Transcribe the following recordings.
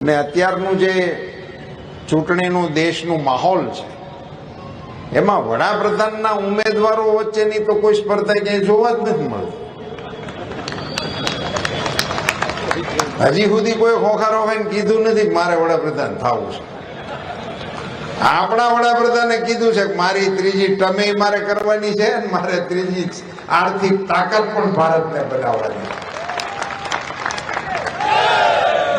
ને અત્યારનું જે ચૂંટણીનું દેશનું માહોલ છે એમાં વડાપ્રધાનના ઉમેદવારો વચ્ચેની તો કોઈ સ્પર્ધા ક્યાંય જોવા જ નથી મળતી. હજી સુધી કોઈ ખોખારો ભાઈ કીધું નથી કે મારે વડાપ્રધાન થવું છે. આપણા વડાપ્રધાને કીધું છે કે મારી ત્રીજી ટર્મ મારે કરવાની છે અને મારે ત્રીજી આર્થિક તાકાત પણ ભારતને બનાવવાની છે.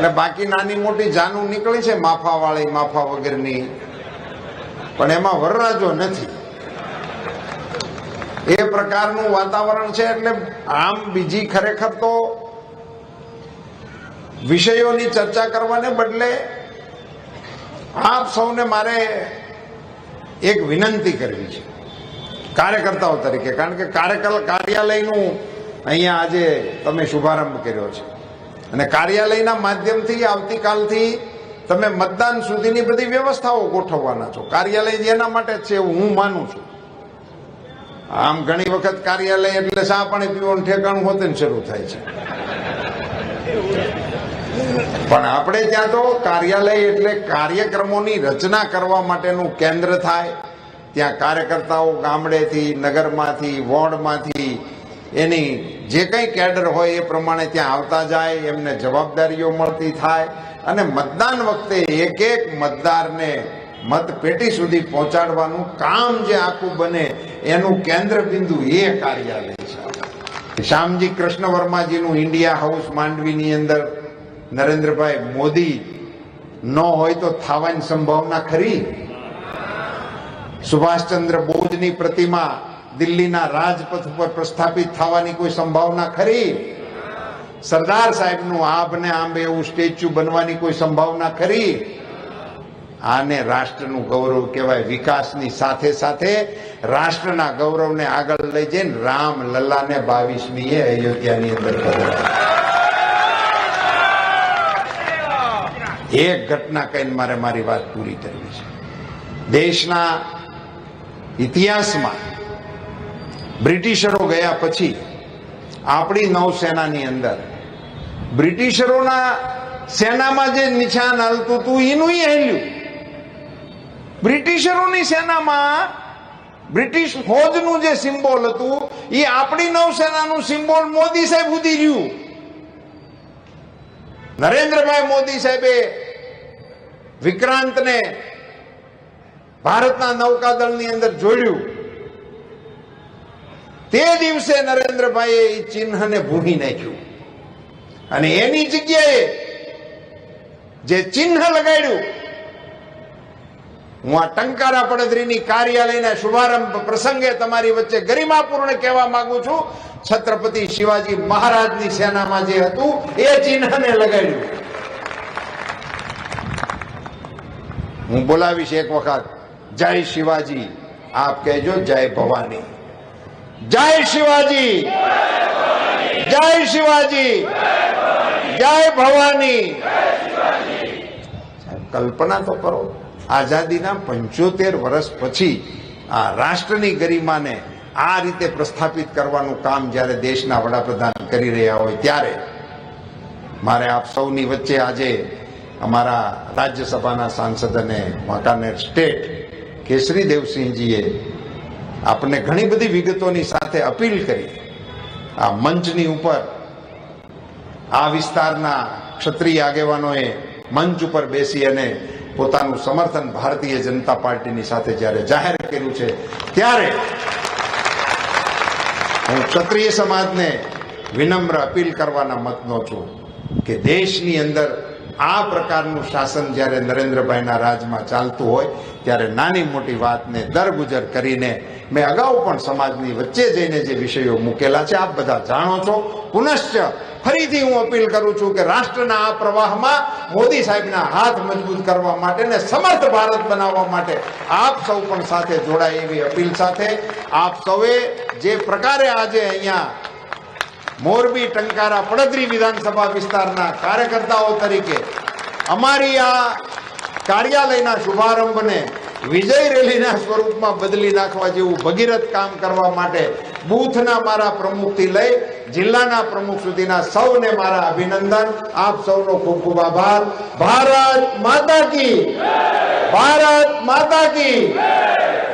એટલે બાકી નાની મોટી જાનું નીકળી છે, માફા વાળી માફા વગરની, પણ એમાં વરરાજો નથી. એ પ્રકારનું વાતાવરણ છે. એટલે આમ બીજી ખરેખર તો વિષયોની ચર્ચા કરવાને બદલે આપ સૌને મારે એક વિનંતી કરવી છે કાર્યકર્તાઓ તરીકે, કારણ કે કાર્યાલયનું અહીંયા આજે તમે શુભારંભ કર્યો છે અને કાર્યાલયના માધ્યમથી આવતીકાલથી તમે મતદાન સુધીની બધી વ્યવસ્થાઓ ગોઠવવાના છો. કાર્યાલય એના માટે જ છે એવું હું માનું છું. આમ ઘણી વખત કાર્યાલય એટલે ચા પાણી પીવાનું ઠેકાણું હોતે ને શરૂ થાય છે, પણ આપણે ત્યાં તો કાર્યાલય એટલે કાર્યક્રમોની રચના કરવા માટેનું કેન્દ્ર થાય. ત્યાં કાર્યકર્તાઓ ગામડેથી, નગરમાંથી, વોર્ડમાંથી એની જે કંઈ કેડર હોય એ પ્રમાણે ત્યાં આવતા જાય, એમને જવાબદારીઓ મળતી થાય અને મતદાન વખતે એક એક મતદારને મતપેટી સુધી પહોંચાડવાનું કામ જે આખું બને એનું કેન્દ્ર બિંદુ એ કાર્યાલય છે. શ્યામજી કૃષ્ણ વર્માજીનું ઇન્ડિયા હાઉસ માંડવીની અંદર નરેન્દ્રભાઈ મોદી ન હોય તો થવાની સંભાવના ખરી? સુભાષચંદ્ર બોઝની પ્રતિમા દિલ્હીના રાજપથ ઉપર પ્રસ્થાપિત થવાની કોઈ સંભાવના ખરી? સરદાર સાહેબનું આભને આંબે એવું સ્ટેચ્યુ બનવાની કોઈ સંભાવના ખરી? આને રાષ્ટ્રનું ગૌરવ કહેવાય. વિકાસની સાથે સાથે રાષ્ટ્રના ગૌરવને આગળ લઈ જઈને રામ લલ્લાને 22મીએ અયોધ્યાની અંદર એક ઘટના કહીને મારે મારી વાત પૂરી કરવી છે. દેશના ઇતિહાસમાં બ્રિટિશરો ગયા પછી આપણી નૌસેનાની અંદર બ્રિટિશરોના સેનામાં જે નિશાન હાલતું હતું એનું હેલ્યું. બ્રિટિશરોની સેનામાં બ્રિટિશ ફોજનું જે સિમ્બોલ હતું એ આપણી નૌસેનાનું સિમ્બોલ મોદી સાહેબ ઉધી રહ્યું. નરેન્દ્રભાઈ મોદી સાહેબે વિક્રાંતને ભારતના નૌકાદળની અંદર જોડ્યું. તે દિવસે નરેન્દ્રભાઈએ એ ચિહ્નને ભૂલી નાખ્યું અને એની જગ્યાએ જે ચિહ્ન લગાડ્યું, હું આ ટંકારા પડદરીની કાર્યાલયના શુભારંભ પ્રસંગે તમારી વચ્ચે ગરિમાપૂર્ણ કહેવા માંગુ છું, છત્રપતિ શિવાજી મહારાજની સેનામાં જે હતું એ ચિહ્નને લગાડ્યું. હું બોલાવીશ એક વખત, જય શિવાજી, આપ કહેજો જય ભવાની. જય શિવાજી, જય શિવાજી, જય ભવાની. કલ્પના તો કરો, આઝાદીના 75 વર્ષ પછી આ રાષ્ટ્રની ગરિમાને આ રીતે પ્રસ્થાપિત કરવાનું કામ જ્યારે દેશના વડાપ્રધાન કરી રહ્યા હોય ત્યારે મારે આપ સૌની વચ્ચે આજે અમારા રાજ્યસભાના સાંસદ અને વાંકાનેર સ્ટેટ કેસરી દેવસિંહજીએ આપણને ઘણી બધી વિગતોની સાથે અપીલ કરી. આ મંચની ઉપર આ વિસ્તારના ક્ષત્રિય આગેવાનોએ મંચ ઉપર બેસી અને પોતાનું સમર્થન ભારતીય જનતા પાર્ટીની સાથે જ્યારે જાહેર કર્યું છે ત્યારે હું ક્ષત્રિય સમાજને વિનમ્ર અપીલ કરવાના મતનો છું કે દેશની અંદર આ પ્રકારનું શાસન જ્યારે નરેન્દ્રભાઈના રાજમાં ચાલતું હોય ત્યારે નાની મોટી વાતને દરગુજર કરીને મેં અગાઉ પણ સમાજની વચ્ચે જઈને જે વિષયો મૂકેલા છે આપ બધા જાણો છો. પુનશ્ચ ફરીથી હું અપીલ કરું છું કે રાષ્ટ્રના આ પ્રવાહમાં મોદી સાહેબના હાથ મજબૂત કરવા માટે ને સમર્થ ભારત બનાવવા માટે આપ સૌ પણ સાથે જોડાય એવી અપીલ સાથે આપ સૌએ જે પ્રકારે આજે અહીંયા મોરબી ટંકારા પડદરી વિધાનસભા વિસ્તારના કાર્યકર્તાઓ તરીકે અમારી આ કાર્યાલયના શુભારંભને વિજય રેલીના સ્વરૂપમાં બદલી નાખવા જેવું ભગીરથ કામ કરવા માટે બૂથના મારા પ્રમુખથી લઈ જિલ્લાના પ્રમુખ સુધીના સૌને મારા અભિનંદન. આપ સૌનો ખૂબ ખૂબ આભાર. ભારત માતા કી, ભારત માતા કી.